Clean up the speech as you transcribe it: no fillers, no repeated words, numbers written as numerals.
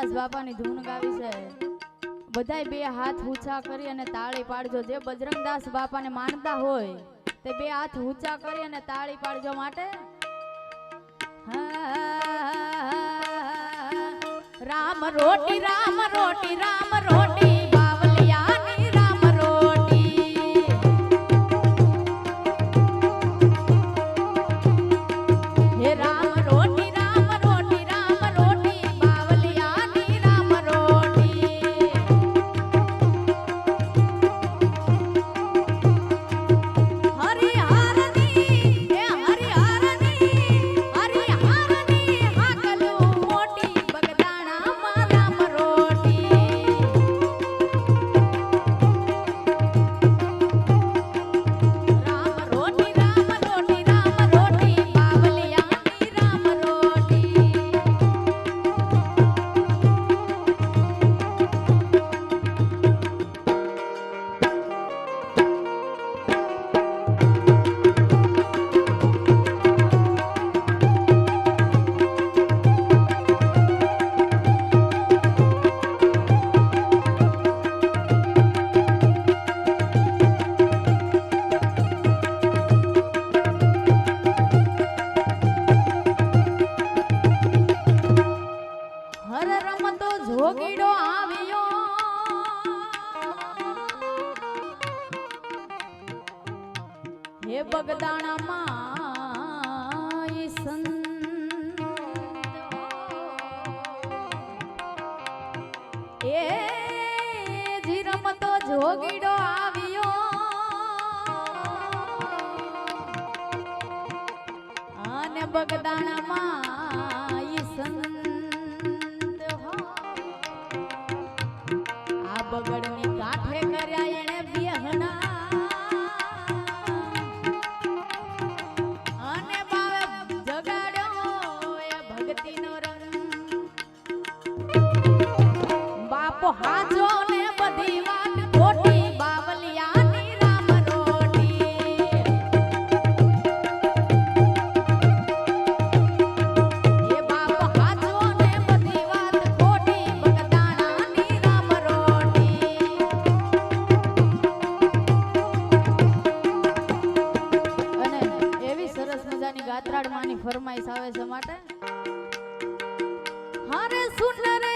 બજરંગદાસ બાપાની ધૂન ગાવી છે બધાય બે હાથ ઊંચા કરી અને તાળી પાડજો જે બજરંગદાસ બાપાને માનતા હોય તે બે હાથ ઊંચા કરી અને તાળી પાડજો માટે રામ રોટી રામ રોટી રામ રોટી બાવલિયાની રામ રોટી હે રામ રોટી રામ રોટી રામ રોટી બાવલિયાની રામ રોટી હરિહારની હે હરિહારની હરિહારની હાકલો મોટી બગદાણામાં રામ રોટી રામ રોટી રામ રોટી રામ રોટી બાવલિયાની રામ રોટી હર રમતો જોગીડો આવ્યો હે બગદાણામાં ઈ સંત એ જી રમતો જોગીડો આવ્યો અને બગદાણામાં ઈ સંત બગડની કાઠે કર્યા એને બેહના અને બાવે જગાડ્યો એ ભક્તિનો રંગ બાપો હાજો ને બધી વાત ખોટી બાવલિયાની રામ રોટી એ બાપો હાજો ને બધી વાત ખોટી બગદાણાની રામ રોટી અને એવી સરસ મજાની ગાત્રાડ માની ફરમાઈશ આવે છે માટે હરે સુન રે